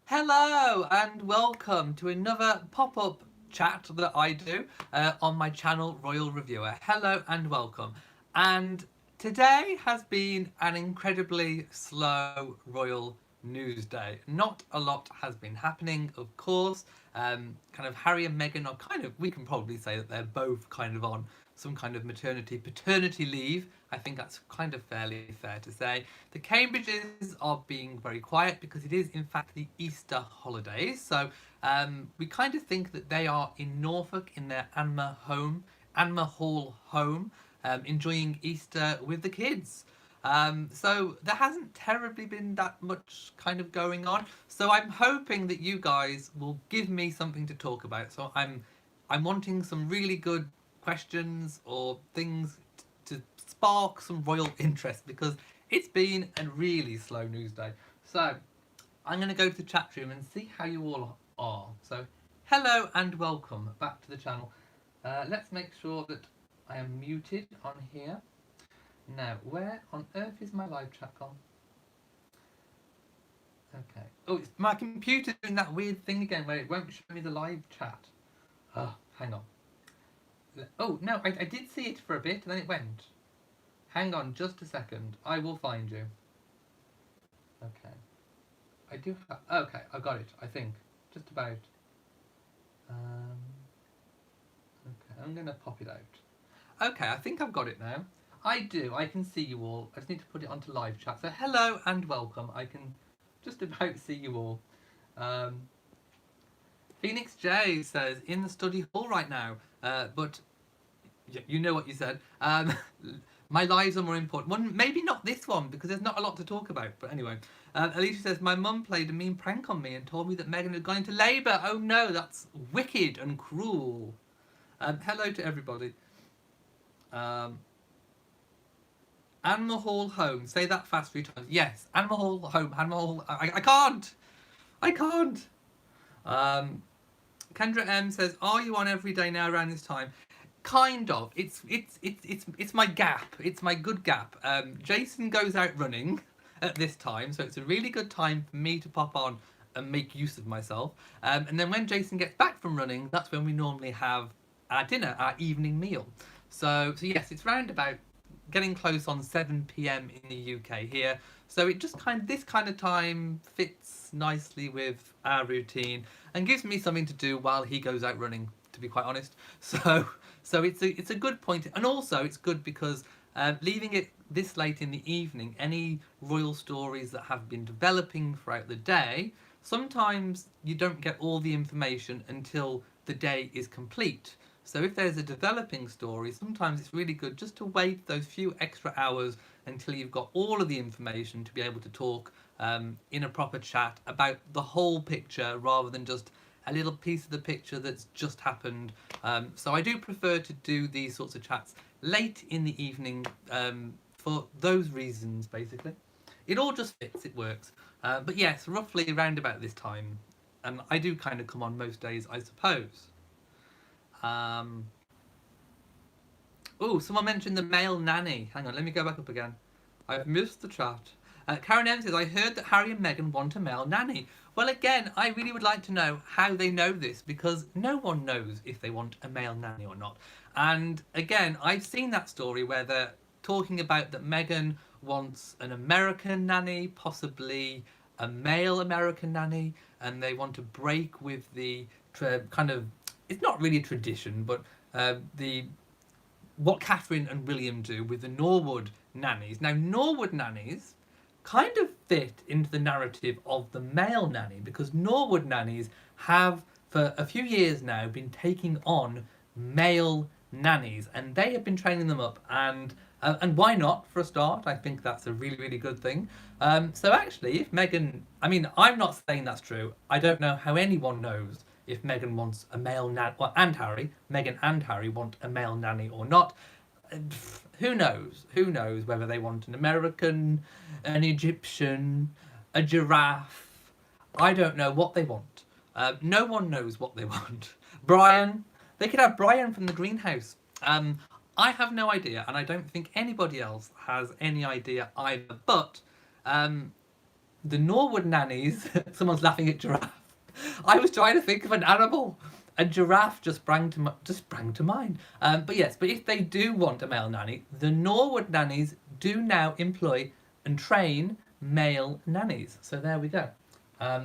Hello and welcome to another pop-up chat that I do on my channel Royal Reviewer. Hello and welcome. And today has been an incredibly slow royal news day. Not a lot has been happening, of course. Kind of Harry and Meghan are we can probably say that they're both kind of on some kind of paternity leave. I think that's kind of fairly fair to say. The Cambridges are being very quiet because it is in fact the Easter holidays. So we kind of think that they are in Norfolk in their Anma Hall home, enjoying Easter with the kids. So there hasn't terribly been that much kind of going on. So I'm hoping that you guys will give me something to talk about. So I'm wanting some really good questions or things to spark some royal interest because it's been a really slow news day. So I'm going to go to the chat room and see how you all are. So hello and welcome back to the channel. Let's make sure that I am muted on here. Now, where on earth is my live chat gone? Okay. Oh, it's my computer doing that weird thing again where it won't show me the live chat. Oh, hang on. Oh, no, I did see it for a bit and then it went. Hang on just a second. I will find you. Okay. I do have... Okay, I've got it, I think. Just about. Okay, I'm going to pop it out. Okay, I think I've got it now. I do. I can see you all. I just need to put it onto live chat. So hello and welcome. I can just about see you all. Phoenix J says, in the study hall right now. But you know what you said. My lives are more important. One, maybe not this one, because there's not a lot to talk about. But anyway, Alicia says, my mum played a mean prank on me and told me that Meghan had gone into labour. Oh no, that's wicked and cruel. Hello to everybody. Animal Hall home. Say that fast 3 times. Yes, Animal Hall home. Animal Hall. I can't. I can't. Kendra M says, "Are you on every day now around this time?" Kind of. It's my gap. It's my good gap. Jason goes out running at this time, so it's a really good time for me to pop on and make use of myself. And then when Jason gets back from running, that's when we normally have our dinner, our evening meal. So yes, it's round about getting close on 7 p.m. in the UK here. So it just this kind of time fits nicely with our routine and gives me something to do while he goes out running, to be quite honest. So it's a good point, and also it's good because leaving it this late in the evening, any royal stories that have been developing throughout the day, sometimes you don't get all the information until the day is complete. So if there's a developing story, sometimes it's really good just to wait those few extra hours until you've got all of the information to be able to talk in a proper chat about the whole picture rather than just a little piece of the picture that's just happened. So I do prefer to do these sorts of chats late in the evening for those reasons, basically. It all just fits, it works. But yes, roughly around about this time. And I do kind of come on most days, I suppose. Oh, someone mentioned the male nanny. Hang on, let me go back up again. I've missed the chat. Karen M says, I heard that Harry and Meghan want a male nanny. Well, again, I really would like to know how they know this because no one knows if they want a male nanny or not. And again, I've seen that story where they're talking about that Meghan wants an American nanny, possibly a male American nanny, and they want to break with the kind of, it's not really a tradition, but the what Catherine and William do with the Norwood nannies. Now, Norwood nannies kind of fit into the narrative of the male nanny because Norwood nannies have, for a few years now, been taking on male nannies and they have been training them up. And why not, for a start? I think that's a really, really good thing. So actually, if Meghan, I mean, I'm not saying that's true. I don't know how anyone knows if Meghan wants a male nanny, well, and Harry, Meghan and Harry want a male nanny or not. Who knows? Who knows whether they want an American, an Egyptian, a giraffe? I don't know what they want. No one knows what they want. Brian, they could have Brian from the greenhouse. I have no idea, and I don't think anybody else has any idea either. But the Norwood nannies. Someone's laughing at giraffe. I was trying to think of an animal. A giraffe just sprang to mind. But yes, but if they do want a male nanny, the Norwood nannies do now employ and train male nannies. So there we go.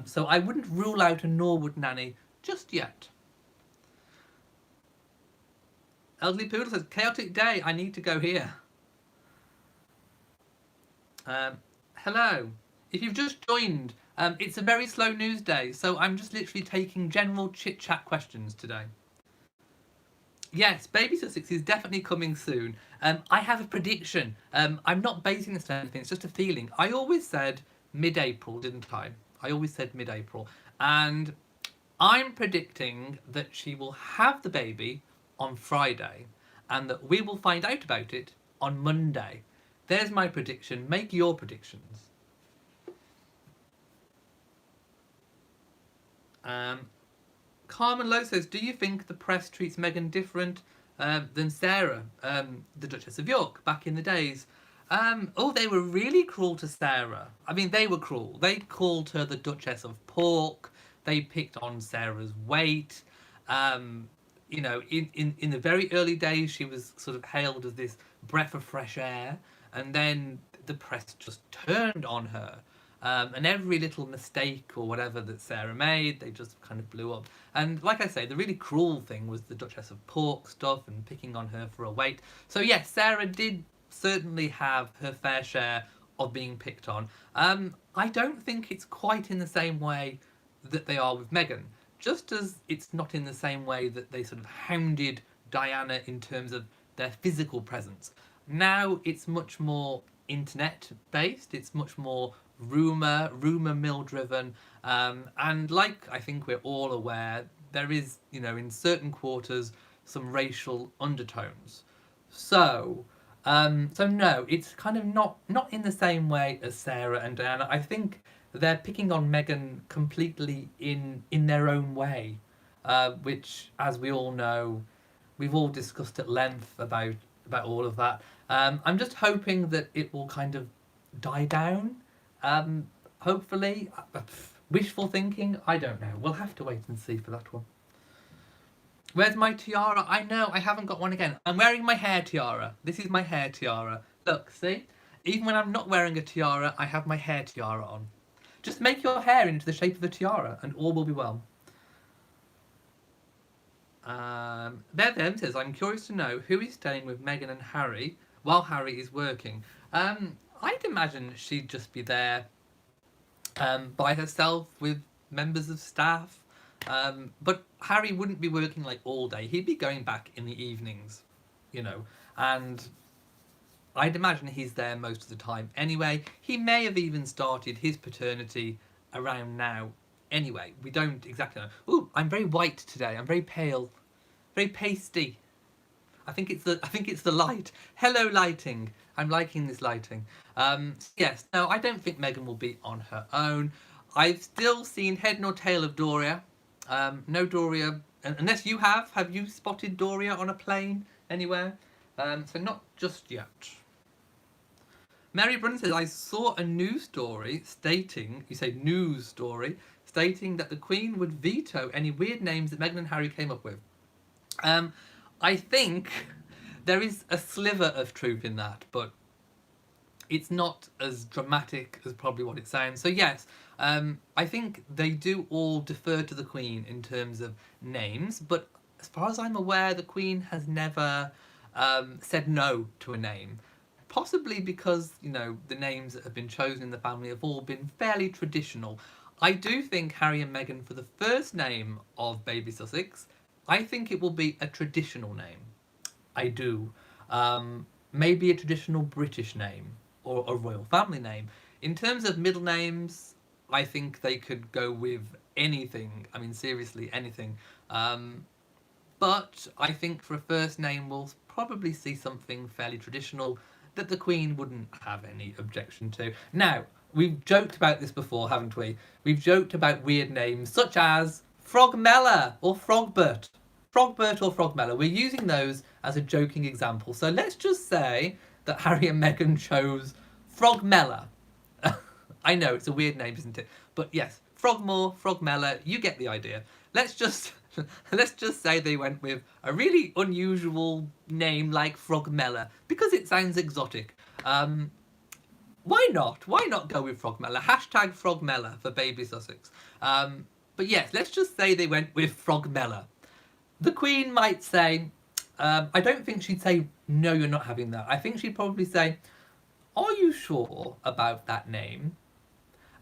So I wouldn't rule out a Norwood nanny just yet. Elderly Poodle says, chaotic day, I need to go here. Hello. If you've just joined, it's a very slow news day, so I'm just literally taking general chit-chat questions today. Yes, Baby Sussex is definitely coming soon. I have a prediction. I'm not basing this on anything, it's just a feeling. I always said mid-April, didn't I? I always said mid-April. And I'm predicting that she will have the baby on Friday and that we will find out about it on Monday. There's my prediction. Make your predictions. Carmen Lowe says, do you think the press treats Meghan different than Sarah, the Duchess of York, back in the days? Oh, they were really cruel to Sarah. I mean, they were cruel. They called her the Duchess of Pork. They picked on Sarah's weight. You know, in the very early days, she was sort of hailed as this breath of fresh air. And then the press just turned on her. And every little mistake or whatever that Sarah made, they just kind of blew up. And like I say, the really cruel thing was the Duchess of Pork stuff and picking on her for her weight. So yes, Sarah did certainly have her fair share of being picked on. I don't think it's quite in the same way that they are with Meghan. Just as it's not in the same way that they sort of hounded Diana in terms of their physical presence. Now it's much more internet based, it's much more rumour mill driven, and like I think we're all aware, there is, you know, in certain quarters some racial undertones. So no, it's kind of not in the same way as Sarah and Diana. I think they're picking on Meghan completely in their own way, which, as we all know, we've all discussed at length about all of that. I'm just hoping that it will kind of die down. Hopefully. Wishful thinking? I don't know. We'll have to wait and see for that one. Where's my tiara? I know, I haven't got one again. I'm wearing my hair tiara. This is my hair tiara. Look, see? Even when I'm not wearing a tiara, I have my hair tiara on. Just make your hair into the shape of a tiara and all will be well. Bev says, I'm curious to know who is staying with Meghan and Harry while Harry is working. I'd imagine she'd just be there by herself with members of staff. But Harry wouldn't be working like all day. He'd be going back in the evenings, you know. And I'd imagine he's there most of the time anyway. He may have even started his paternity around now anyway. We don't exactly know. Ooh, I'm very white today. I'm very pale. Very pasty. I think it's the light. Hello, lighting. I'm liking this lighting. Yes, no, I don't think Meghan will be on her own. I've still seen head nor tail of Doria. No Doria, unless you have. Have you spotted Doria on a plane anywhere? So not just yet. Mary Brunn says, I saw a news story stating, you say news story, stating that the Queen would veto any weird names that Meghan and Harry came up with. I think there is a sliver of truth in that, but it's not as dramatic as probably what it sounds. So yes, I think they do all defer to the Queen in terms of names, but as far as I'm aware, the Queen has never said no to a name. Possibly because, you know, the names that have been chosen in the family have all been fairly traditional. I do think Harry and Meghan, for the first name of baby Sussex, I think it will be a traditional name. I do. Maybe a traditional British name or a royal family name. In terms of middle names, I think they could go with anything. I mean, seriously, anything. But I think for a first name, we'll probably see something fairly traditional that the Queen wouldn't have any objection to. Now, we've joked about this before, haven't we? We've joked about weird names such as Frogmella or Frogbert. Frogbert or Frogmella. We're using those as a joking example. So let's just say that Harry and Meghan chose Frogmella. I know, it's a weird name, isn't it? But yes, Frogmore, Frogmella, you get the idea. Let's just say they went with a really unusual name like Frogmella because it sounds exotic. Why not? Why not go with Frogmella? Hashtag Frogmella for baby Sussex. But yes, let's just say they went with Frogmella. The Queen might say, I don't think she'd say, no, you're not having that. I think she'd probably say, are you sure about that name?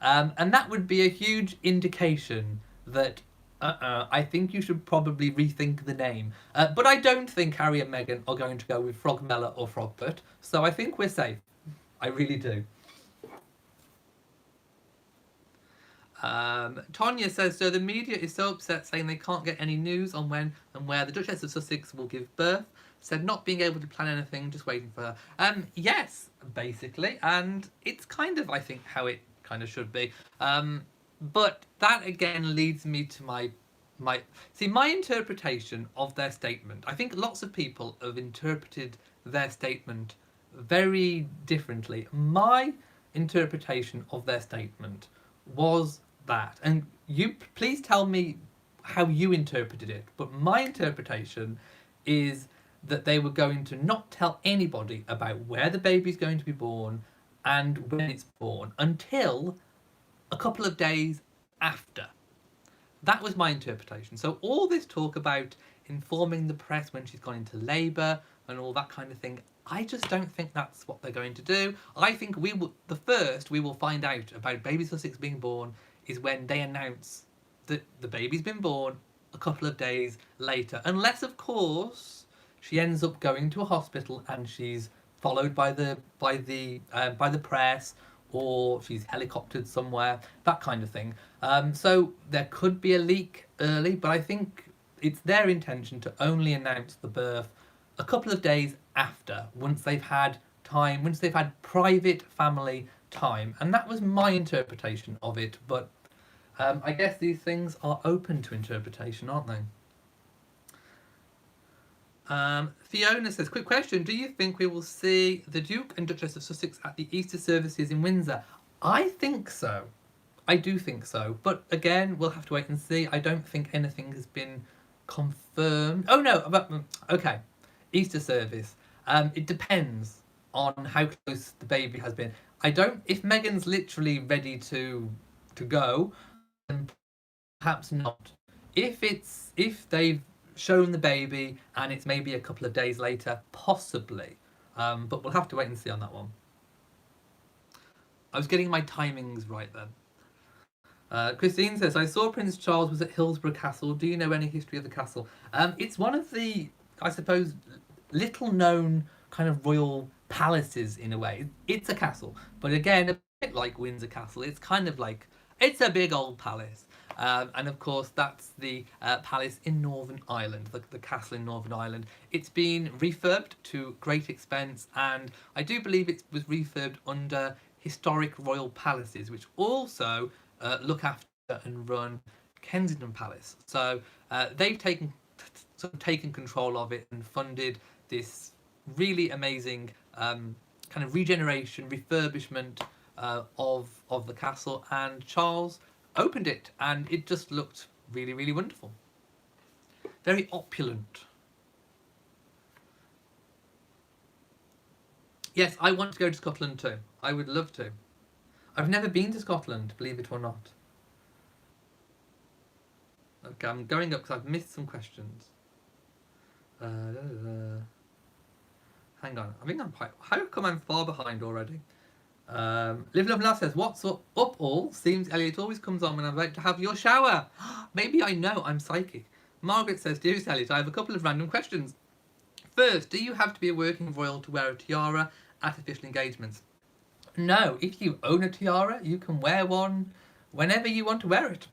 And that would be a huge indication that I think you should probably rethink the name. But I don't think Harry and Meghan are going to go with Frogmella or Frogbert, so I think we're safe. I really do. Tonya says, so the media is so upset saying they can't get any news on when and where the Duchess of Sussex will give birth. Said not being able to plan anything, just waiting for her. Yes, basically, and it's kind of, I think, how it kind of should be. But that again leads me to my interpretation of their statement. I think lots of people have interpreted their statement very differently. My interpretation of their statement was that, and you please tell me how you interpreted it, but my interpretation is that they were going to not tell anybody about where the baby's going to be born and when it's born until a couple of days after. That was my interpretation. So all this talk about informing the press when she's gone into labour and all that kind of thing, I just don't think that's what they're going to do. I think we will find out about baby Sussex being born is when they announce that the baby's been born a couple of days later, unless of course she ends up going to a hospital and she's followed by the press, or she's helicoptered somewhere, that kind of thing. So there could be a leak early, but I think it's their intention to only announce the birth a couple of days after, once they've had time, once they've had private family time. And that was my interpretation of it, but I guess these things are open to interpretation, aren't they? Fiona says, quick question, do you think we will see the Duke and Duchess of Sussex at the Easter services in Windsor? I think so. I do think so. But again, we'll have to wait and see. I don't think anything has been confirmed. Oh no, okay. Easter service. It depends on how close the baby has been. If Meghan's literally ready to go, then perhaps not. If they've shown the baby and it's maybe a couple of days later, possibly. But we'll have to wait and see on that one. I was getting my timings right then. Christine says, I saw Prince Charles was at Hillsborough Castle. Do you know any history of the castle? It's one of the, I suppose, little known kind of royal palaces in a way. It's a castle, but again, a bit like Windsor Castle. It's kind of like, it's a big old palace. And of course, that's the palace in Northern Ireland, the castle in Northern Ireland. It's been refurbed to great expense, and I do believe it was refurbed under Historic Royal Palaces, which also look after and run Kensington Palace. So they've taken control of it and funded this really amazing kind of regeneration, refurbishment of the castle, and Charles opened it and it just looked really, really wonderful. Very opulent. Yes, I want to go to Scotland too. I would love to. I've never been to Scotland, believe it or not. Okay, I'm going up because I've missed some questions. Hang on, I think I'm quite... How come I'm far behind already? Live Love Love says, what's up all? Seems Elliot always comes on when I'm about to have your shower. Maybe I know, I'm psychic. Margaret says, dearest Elliot, I have a couple of random questions. First, do you have to be a working royal to wear a tiara at official engagements? No, if you own a tiara, you can wear one whenever you want to wear it.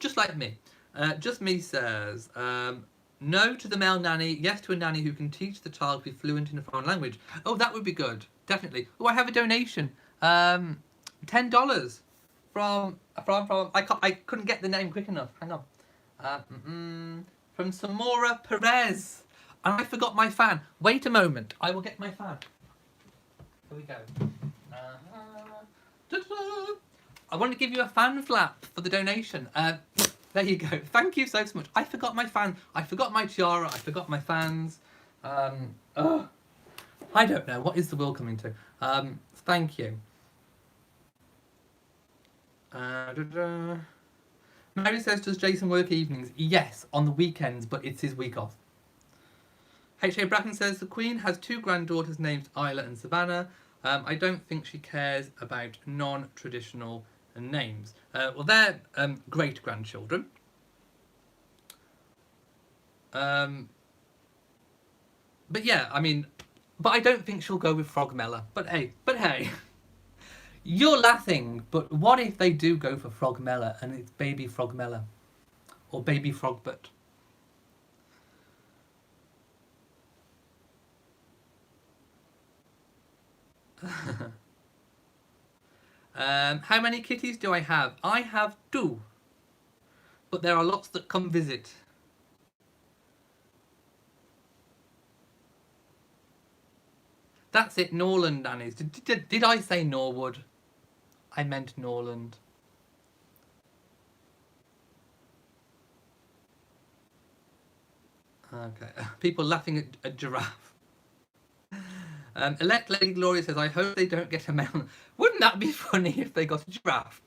Just like me. Just Me says, no to the male nanny, yes to a nanny who can teach the child to be fluent in a foreign language. Oh, that would be good. Definitely. Oh, I have a donation. $10 from I couldn't get the name quick enough. Hang on. From Samora Perez. And I forgot my fan. Wait a moment. I will get my fan. Here we go. I want to give you a fan flap for the donation. There you go. Thank you so much. I forgot my fan. I forgot my tiara. I forgot my fans. I don't know. What is the world coming to? Thank you. Mary says, does Jason work evenings? Yes, on the weekends, but it's his week off. H.A. Bracken says, the Queen has 2 granddaughters named Isla and Savannah. I don't think she cares about non-traditional names. Well, they're great-grandchildren. But yeah, I mean, but I don't think she'll go with Frogmella. But hey. You're laughing, but what if they do go for Frogmella and it's baby Frogmella? Or baby Frogbert? How many kitties do I have? I have 2. But there are lots that come visit. That's it, Norland nannies. Did I say Norwood? I meant Norland. Okay, people laughing at a giraffe. Elect Lady Gloria says, I hope they don't get a male. Wouldn't that be funny if they got a giraffe?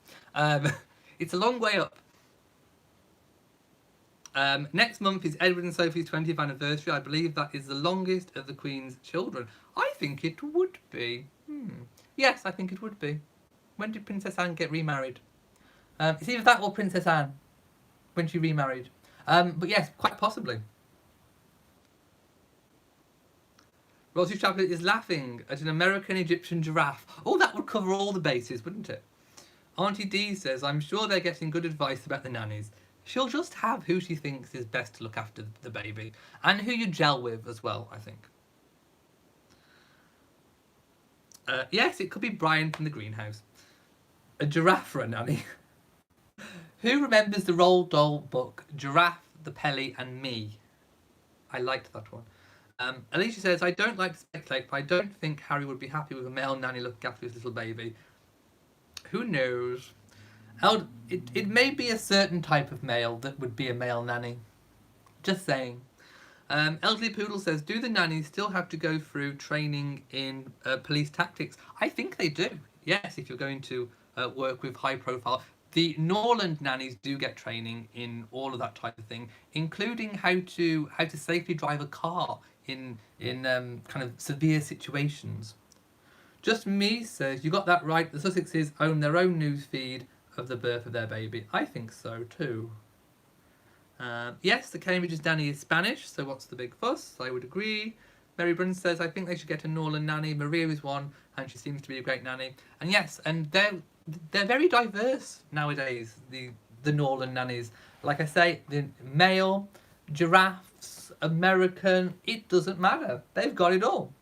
It's a long way up. Next month is Edward and Sophie's 20th anniversary. I believe that is the longest of the Queen's children. I think it would be. Yes, I think it would be. When did Princess Anne get remarried? It's either that or Princess Anne, when she remarried. But yes, quite possibly. Rosie Chaplet is laughing at an American Egyptian giraffe. Oh, that would cover all the bases, wouldn't it? Auntie Dee says, I'm sure they're getting good advice about the nannies. She'll just have who she thinks is best to look after the baby. And who you gel with as well, I think. Yes, it could be Brian from the greenhouse. A giraffe for a nanny. Who remembers the Roald Dahl book, Giraffe, the Pelly and Me? I liked that one. Alicia says, I don't like to speculate, but I don't think Harry would be happy with a male nanny looking after his little baby. Who knows? It may be a certain type of male that would be a male nanny. Just saying. Elderly Poodle says, do the nannies still have to go through training in police tactics? I think they do. Yes, if you're going to work with high profile. The Norland nannies do get training in all of that type of thing, including how to safely drive a car in kind of severe situations. Just Me says, you got that right. The Sussexes own their own news feed of the birth of their baby. I think so too. Yes, the Cambridge's nanny is Spanish, so what's the big fuss? I would agree. Mary Brunn says, I think they should get a Norland nanny. Maria is one, and she seems to be a great nanny. And yes, and they're very diverse nowadays, the Norland nannies. Like I say, the male, giraffes, American, it doesn't matter. They've got it all.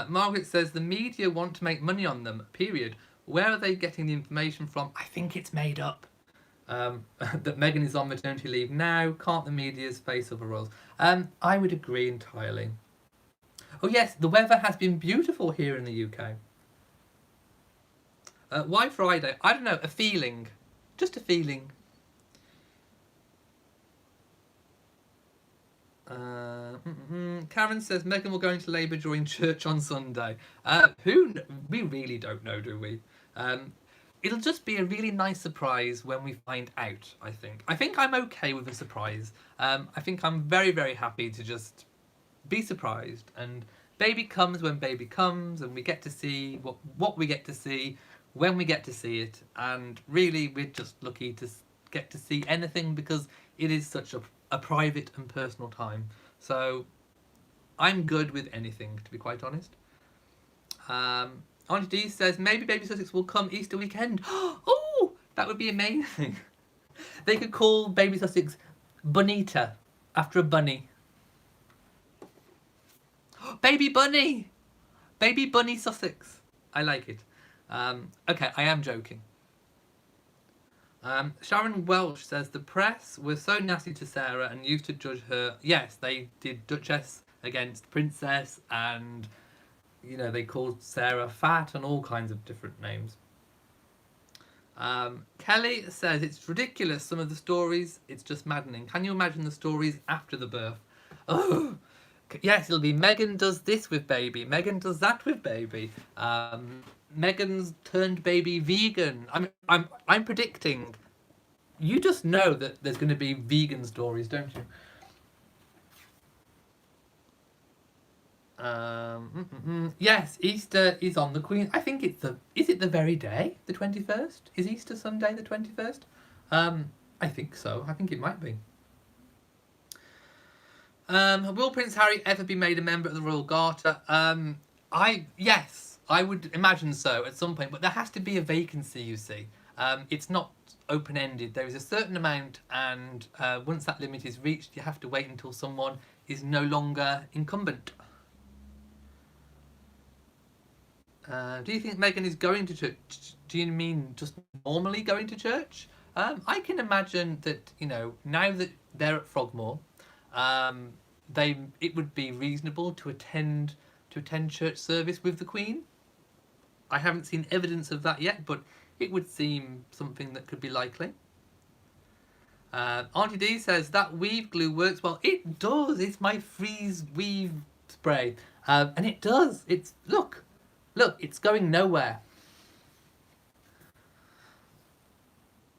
Margaret says, the media want to make money on them, period. Where are they getting the information from? I think it's made up. That Meghan is on maternity leave now. Can't the media's face other roles? I would agree entirely. Oh yes, the weather has been beautiful here in the UK. Why Friday? I don't know, a feeling. Just a feeling. Karen says, Meghan will go into labour during church on Sunday. We really don't know, do we? It'll just be a really nice surprise when we find out, I think. I think I'm okay with a surprise. I think I'm very, very happy to just be surprised. And baby comes when baby comes, and we get to see what we get to see when we get to see it. And really, we're just lucky to get to see anything because it is such a private and personal time. So I'm good with anything, to be quite honest. Auntie D says, maybe Baby Sussex will come Easter weekend. Oh, that would be amazing. They could call Baby Sussex Bonita, after a bunny. Baby Bunny! Baby Bunny Sussex. I like it. Okay, I am joking. Sharon Welsh says, the press were so nasty to Sarah and used to judge her. Yes, they did Duchess against Princess, and you know, they called Sarah fat and all kinds of different names. Kelly says it's ridiculous, some of the stories. It's just maddening. Can you imagine the stories after the birth? Oh, yes, it'll be Megan does this with baby. Megan does that with baby. Megan's turned baby vegan. I'm predicting. You just know that there's going to be vegan stories, don't you? Yes, Easter is on the Queen. I think it's the. Is it the very day, the 21st? Is Easter Sunday the 21st? I think so. I think it might be. Will Prince Harry ever be made a member of the Royal Garter? Yes, I would imagine so at some point, but there has to be a vacancy. You see, it's not open-ended. There is a certain amount, and once that limit is reached, you have to wait until someone is no longer incumbent. Do you think Meghan is going to church? Do you mean just normally going to church? I can imagine that, you know, now that they're at Frogmore, it would be reasonable to attend church service with the Queen. I haven't seen evidence of that yet, but it would seem something that could be likely. Auntie D says that weave glue works well. It does. It's my freeze weave spray, and it does. It's look, it's going nowhere.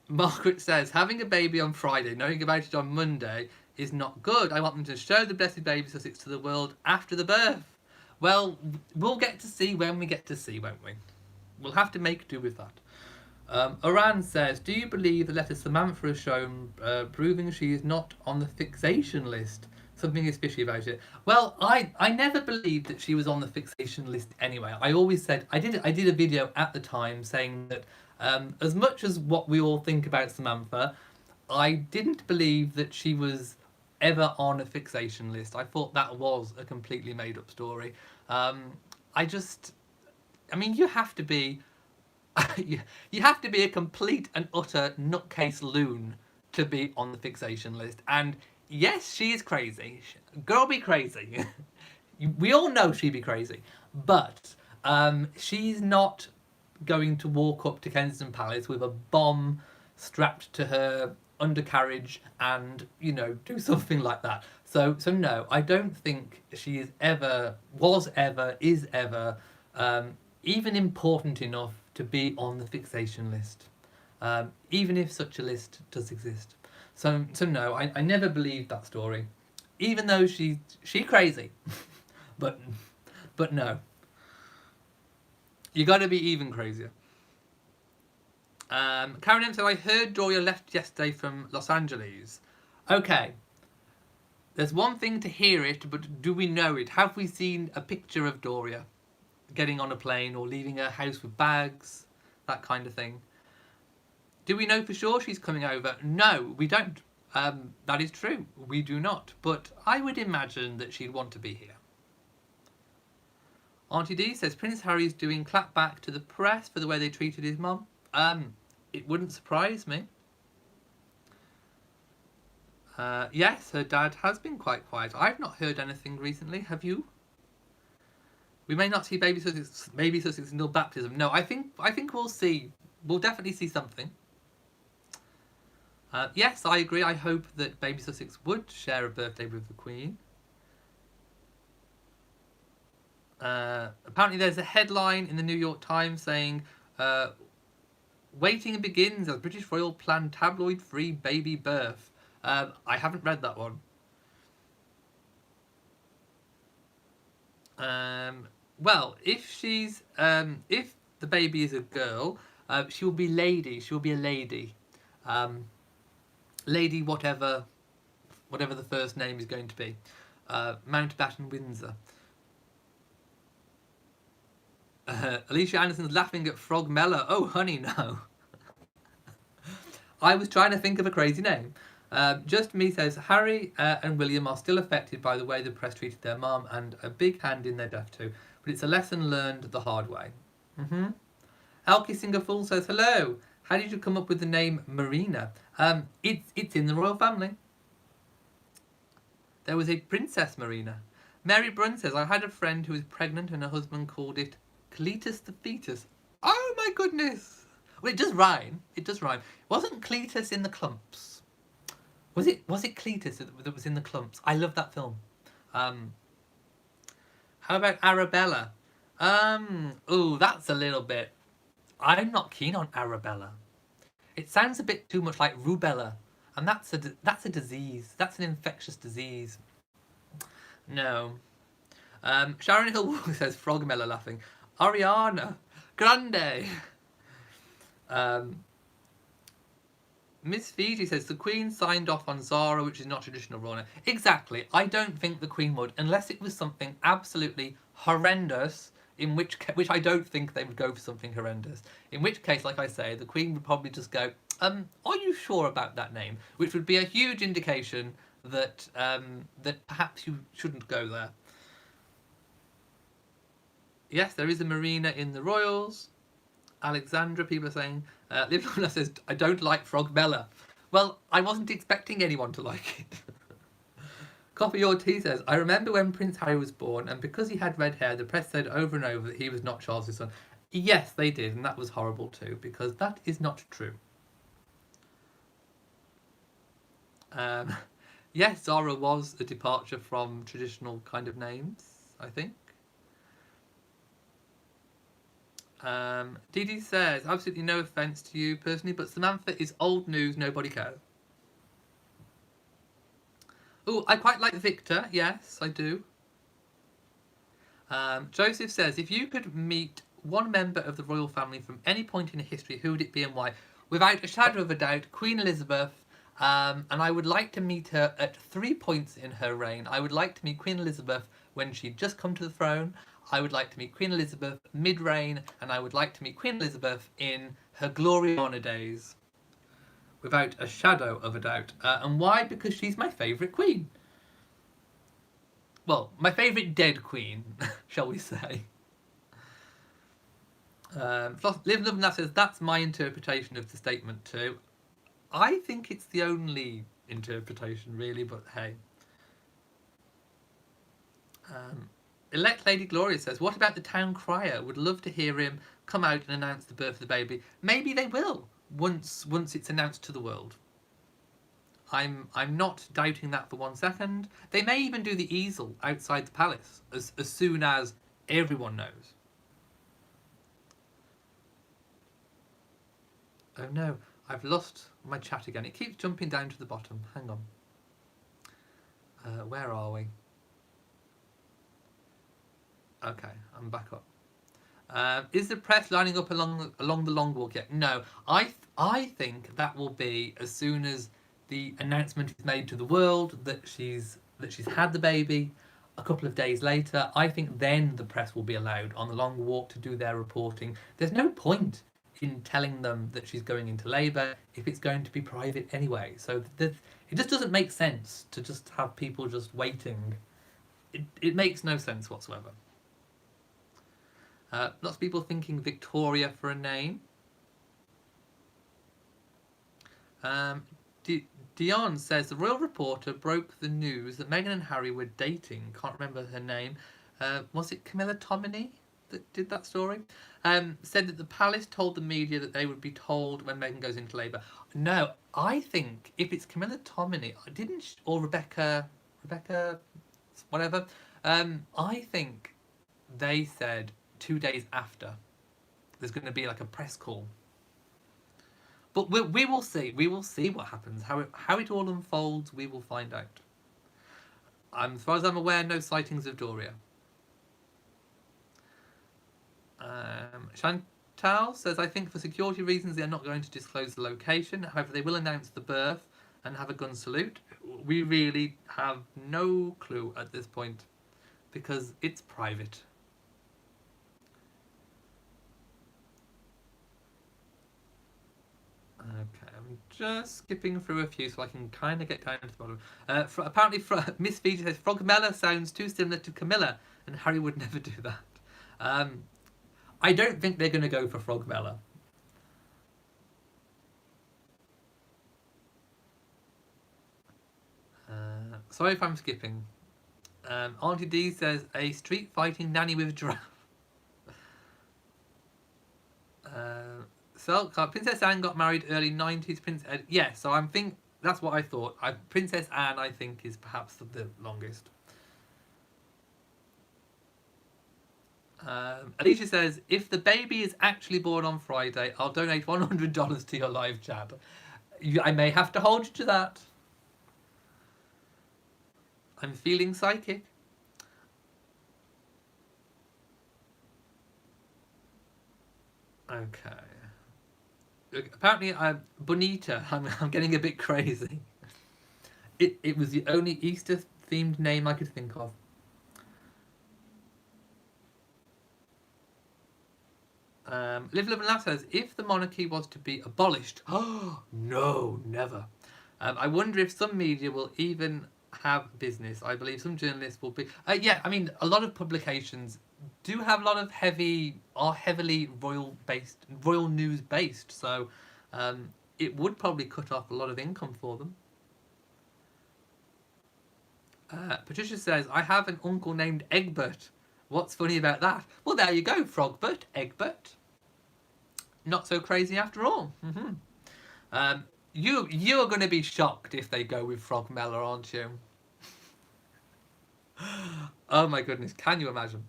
Margaret says having a baby on Friday, knowing about it on Monday, is not good. I want them to show the blessed baby Sussex to the world after the birth. Well, we'll get to see when we get to see, won't we? We'll have to make do with that. Oran says, do you believe the letter Samantha has shown proving she is not on the fixation list? Something is fishy about it. Well, I never believed that she was on the fixation list anyway. I always said, I did a video at the time saying that as much as what we all think about Samantha, I didn't believe that she was ever on a fixation list. I thought that was a completely made up story. You have to be you have to be a complete and utter nutcase loon to be on the fixation list. And yes, she is crazy. Girl be crazy. We all know she'd be crazy. But she's not going to walk up to Kensington Palace with a bomb strapped to her undercarriage and, you know, do something like that. So no, I don't think she is ever even important enough to be on the fixation list, even if such a list does exist. So no, I never believed that story, even though she crazy, but no, you got to be even crazier. Karen M said, I heard Doria left yesterday from Los Angeles. Okay, there's one thing to hear it, but do we know it? Have we seen a picture of Doria getting on a plane or leaving her house with bags, that kind of thing? Do we know for sure she's coming over? No, we don't. That is true. We do not. But I would imagine that she'd want to be here. Auntie D says Prince Harry's doing clapback to the press for the way they treated his mum. It wouldn't surprise me. Yes, her dad has been quite quiet. I've not heard anything recently. Have you? We may not see baby Sussex until baptism. No, I think we'll see. We'll definitely see something. Yes, I agree. I hope that baby Sussex would share a birthday with the Queen. Apparently there's a headline in the New York Times saying, waiting begins as British royal plan tabloid-free baby birth. I haven't read that one. Well, if the baby is a girl, she will be lady. She will be a lady. Lady whatever the first name is going to be. Mountbatten Windsor. Alicia Anderson's laughing at Frog Mellow. Oh, honey, no. I was trying to think of a crazy name. Just Me says, Harry and William are still affected by the way the press treated their mum and a big hand in their death too. But it's a lesson learned the hard way. Elkie Singerfool says, hello. How did you come up with the name Marina? It's in the royal family. There was a Princess Marina. Mary Brunn says, I had a friend who was pregnant and her husband called it Cletus the fetus. Oh my goodness! Well, it does rhyme. It does rhyme. Wasn't Cletus in the Clumps? Was it Cletus that was in the Clumps? I love that film. How about Arabella? Oh, that's a little bit... I'm not keen on Arabella. It sounds a bit too much like rubella, and that's a disease. That's an infectious disease. No. Sharon Hill says Frogmella laughing. Ariana Grande. Miss Fiji says the Queen signed off on Zara, which is not traditional royal name. Exactly. I don't think the Queen would, unless it was something absolutely horrendous. In which I don't think they would go for something horrendous. In which case, like I say, the Queen would probably just go, are you sure about that name? Which would be a huge indication that that perhaps you shouldn't go there. Yes, there is a marina in the Royals. Alexandra, people are saying. Liv Luna says, I don't like Frogmella. Well, I wasn't expecting anyone to like it. Coffee Your Tea says, I remember when Prince Harry was born, and because he had red hair, the press said over and over that he was not Charles' son. Yes, they did, and that was horrible too, because that is not true. Yes, Zara was a departure from traditional kind of names, I think. Dee says, absolutely no offence to you personally, but Samantha is old news, nobody cares. Oh, I quite like Victor. Yes, I do. Joseph says, if you could meet one member of the royal family from any point in history, who would it be and why? Without a shadow of a doubt, Queen Elizabeth. And I would like to meet her at 3 points in her reign. I would like to meet Queen Elizabeth when she'd just come to the throne. I would like to meet Queen Elizabeth mid-reign. And I would like to meet Queen Elizabeth in her glory and honour days. Without a shadow of a doubt. And why? Because she's my favourite queen. Well, my favourite dead queen, shall we say. Liv Lovenath says, that's my interpretation of the statement too. I think it's the only interpretation, really, but hey. Elect Lady Gloria says, what about the town crier? Would love to hear him come out and announce the birth of the baby. Maybe they will, once it's announced to the world. I'm not doubting that for 1 second. They may even do the easel outside the palace as soon as everyone knows. Oh no, I've lost my chat again. It keeps jumping down to the bottom. Hang on. Where are we? Okay, I'm back up. Is the press lining up along the long walk yet? No, I think that will be as soon as the announcement is made to the world that she's had the baby. A couple of days later, I think then the press will be allowed on the long walk to do their reporting. There's no point in telling them that she's going into labour if it's going to be private anyway. So it just doesn't make sense to just have people just waiting. It makes no sense whatsoever. Lots of people thinking Victoria for a name. Dion says the royal reporter broke the news that Meghan and Harry were dating. Can't remember her name. Was it Camilla Tominey that did that story? Said that the palace told the media that they would be told when Meghan goes into labour. No, I think if it's Camilla Tominey, or Rebecca, whatever. I think they said 2 days after there's going to be like a press call. But we will see. We will see what happens. How it all unfolds, we will find out. As far as I'm aware, no sightings of Doria. Chantal says, I think for security reasons they are not going to disclose the location. However, they will announce the birth and have a gun salute. We really have no clue at this point because it's private. Okay, I'm just skipping through a few so I can kind of get down to the bottom. Apparently, Miss Fiji says, Frogmella sounds too similar to Camilla, and Harry would never do that. I don't think they're going to go for Frogmella. Sorry if I'm skipping. Auntie D says a street fighting nanny with giraffe. Princess Anne got married early 90s. Prince Ed, yeah, so I'm think that's what I thought. Princess Anne, I think, is perhaps the longest. Alicia says, if the baby is actually born on Friday, I'll donate $100 to your live chat. I may have to hold you to that. I'm feeling psychic. Okay. Apparently, Bonita. I'm getting a bit crazy. It was the only Easter themed name I could think of. Live, Love and Laugh says, if the monarchy was to be abolished, oh no, never. I wonder if some media will even have business. I believe some journalists will be. Yeah, I mean, a lot of publications do have a lot of heavily royal news based. So it would probably cut off a lot of income for them. Patricia says, I have an uncle named Egbert. What's funny about that? Well, there you go, Frogbert, Egbert. Not so crazy after all. Mm-hmm. You are going to be shocked if they go with Frogmella, aren't you? Oh my goodness, can you imagine?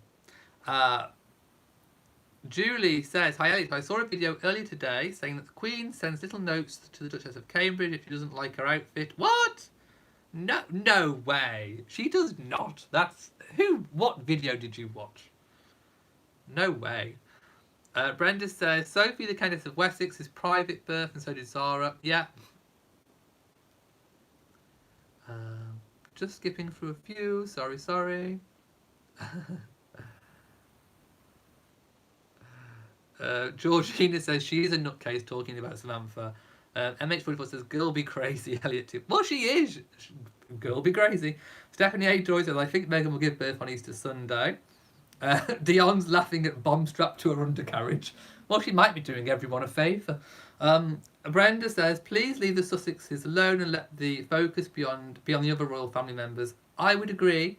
Julie says, hi Elliot, I saw a video earlier today saying that the Queen sends little notes to the Duchess of Cambridge if she doesn't like her outfit. What? No way. She does not. What video did you watch? No way. Brenda says, Sophie, the Countess of Wessex, is private birth, and so did Zara. Yeah. Just skipping through a few. Sorry. Georgina says she is a nutcase talking about Samantha. MH44 says, girl be crazy, Elliot too. Well, she is. Girl be crazy. Stephanie A. Joy says, I think Meghan will give birth on Easter Sunday. Dion's laughing at bomb strapped to her undercarriage. Well, she might be doing everyone a favour. Brenda says, please leave the Sussexes alone and let the focus be on the other royal family members. I would agree.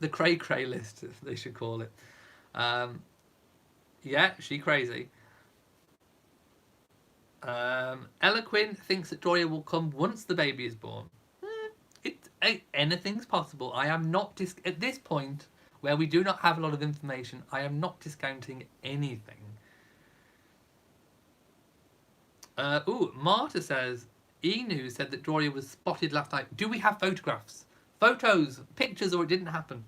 The cray list, they should call it. Yeah, she crazy. Ella Quinn thinks that Doria will come once the baby is born. Anything's possible. I am not at this point where we do not have a lot of information. I am not discounting anything. Marta says, E-News said that Doria was spotted last night. Do we have photographs? Photos, pictures, or it didn't happen?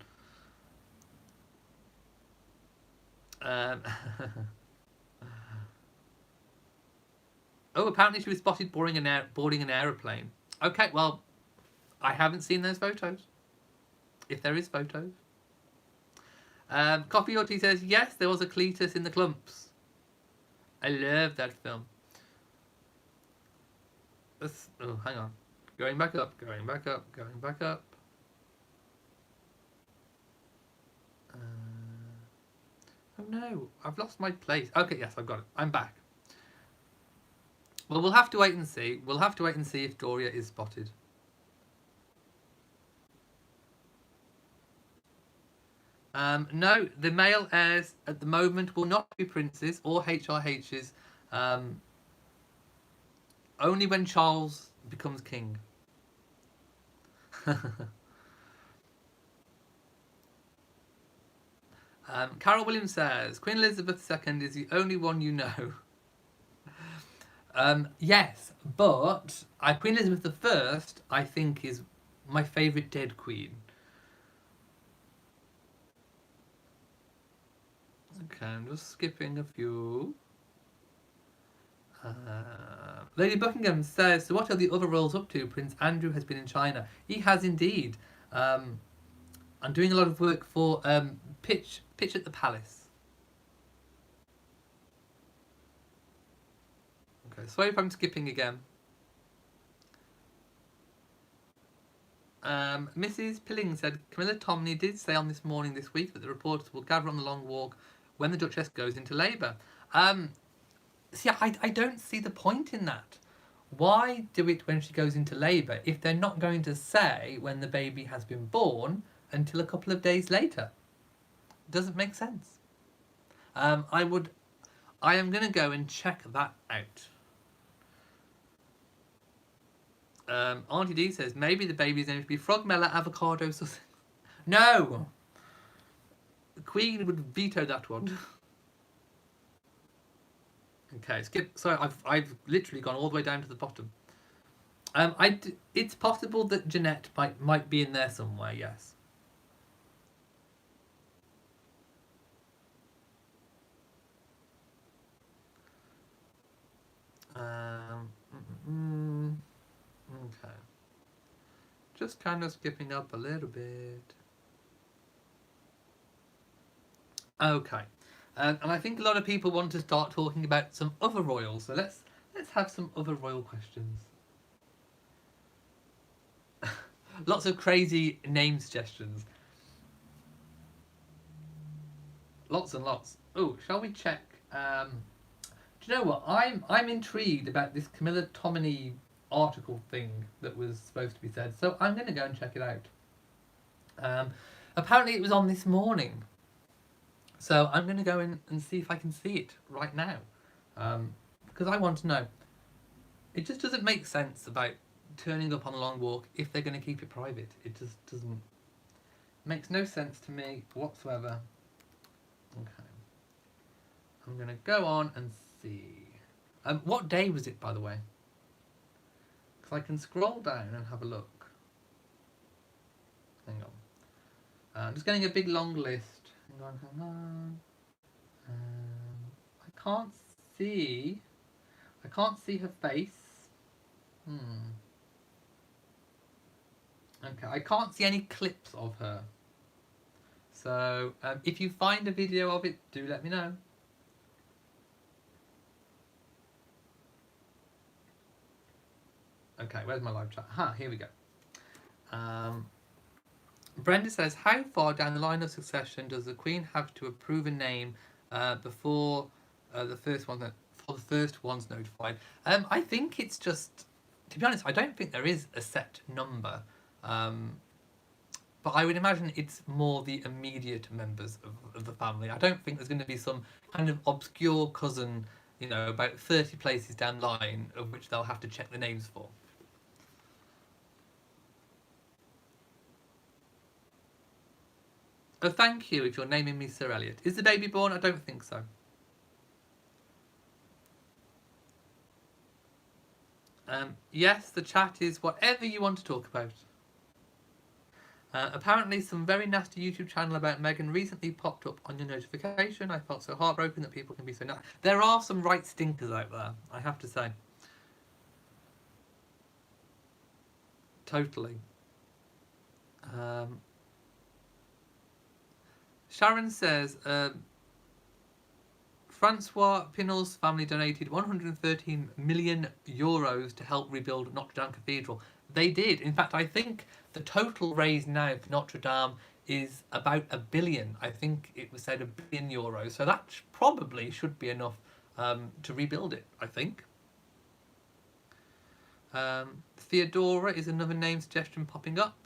Apparently she was spotted boarding an aeroplane. Okay, well, I haven't seen those photos. If there is photos. Coffee or Tea says, yes, there was a Cletus in the clumps. I love that film. Hang on. Going back up. Oh no, I've lost my place. Okay, yes, I've got it. I'm back. Well, we'll have to wait and see. We'll have to wait and see if Doria is spotted. No, the male heirs at the moment will not be princes or HRHs. Only when Charles becomes king. Carol Williams says, Queen Elizabeth II is the only one you know. Yes, but Queen Elizabeth I, I think, is my favourite dead queen. Okay, I'm just skipping a few. Lady Buckingham says, so what are the other royals up to? Prince Andrew has been in China. He has indeed. I'm doing a lot of work for Pitch at the Palace. Okay, sorry if I'm skipping again. Mrs. Pilling said, Camilla Tomney did say on This Morning this week that the reporters will gather on the long walk when the Duchess goes into labour. See, I don't see the point in that. Why do it when she goes into labour if they're not going to say when the baby has been born until a couple of days later? Doesn't make sense. I am going to go and check that out. Auntie D says maybe the baby's name should be Frogmella Avocado Sussex. No! The Queen would veto that one. Okay, skip. Sorry, I've literally gone all the way down to the bottom. It's possible that Jeanette might be in there somewhere. Yes. Okay. Just kind of skipping up a little bit. Okay. And I think a lot of people want to start talking about some other royals. So let's have some other royal questions. Lots of crazy name suggestions. Lots and lots. Oh, shall we check? Do you know what? I'm intrigued about this Camilla Tominey article thing that was supposed to be said. So I'm going to go and check it out. Apparently it was on this morning. So I'm going to go in and see if I can see it right now. Because I want to know. It just doesn't make sense about turning up on a long walk if they're going to keep it private. It just doesn't. Makes no sense to me whatsoever. Okay. I'm going to go on and see. What day was it, by the way? Because I can scroll down and have a look. Hang on. I'm just getting a big long list. Hang on. I can't see her face. Okay, I can't see any clips of her. So if you find a video of it, do let me know. Okay, where's my live chat? Here we go. Brenda says, how far down the line of succession does the Queen have to approve a name before the first one's notified? I think it's just, to be honest, I don't think there is a set number. But I would imagine it's more the immediate members of the family. I don't think there's going to be some kind of obscure cousin, about 30 places down the line of which they'll have to check the names for. Oh, thank you if you're naming me Sir Elliot. Is the baby born? I don't think so. Yes, the chat is whatever you want to talk about. Apparently, some very nasty YouTube channel about Meghan recently popped up on your notification. I felt so heartbroken that people can be so nasty. There are some right stinkers out there, I have to say. Totally. Sharon says, Francois Pinel's family donated 113 million euros to help rebuild Notre-Dame Cathedral. They did. In fact, I think the total raised now for Notre-Dame is about $1 billion. I think it was said €1 billion. So that probably should be enough to rebuild it, I think. Theodora is another name suggestion popping up.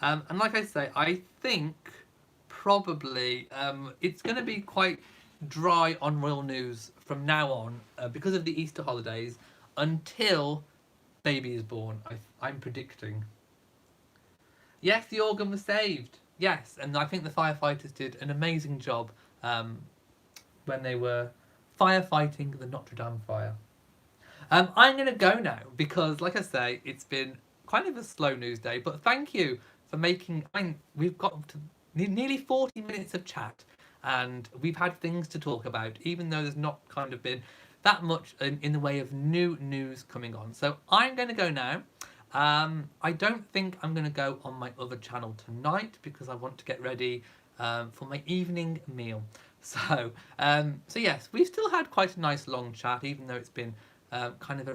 And like I say, I think probably it's going to be quite dry on royal news from now on because of the Easter holidays until baby is born. I'm predicting. Yes, the organ was saved. Yes, and I think the firefighters did an amazing job when they were firefighting the Notre-Dame fire. I'm going to go now because, like I say, it's been kind of a slow news day, but thank you for making. We've got to nearly 40 minutes of chat, and we've had things to talk about, even though there's not kind of been that much in the way of new news coming on. So I'm going to go now. I don't think I'm going to go on my other channel tonight because I want to get ready for my evening meal. So yes, we've still had quite a nice long chat, even though it's been kind of a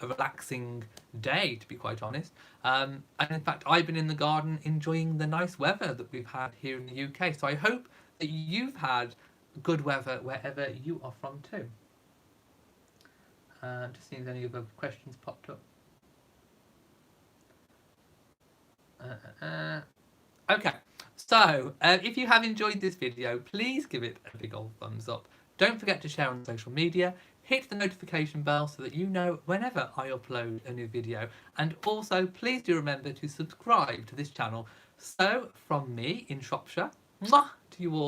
relaxing day, to be quite honest. And in fact, I've been in the garden enjoying the nice weather that we've had here in the UK. So I hope that you've had good weather wherever you are from too. Just seeing if any other questions popped up. Okay, so if you have enjoyed this video, please give it a big old thumbs up. Don't forget to share on social media. Hit the notification bell so that you know whenever I upload a new video. And also, please do remember to subscribe to this channel. So, from me in Shropshire, mwah, to you all.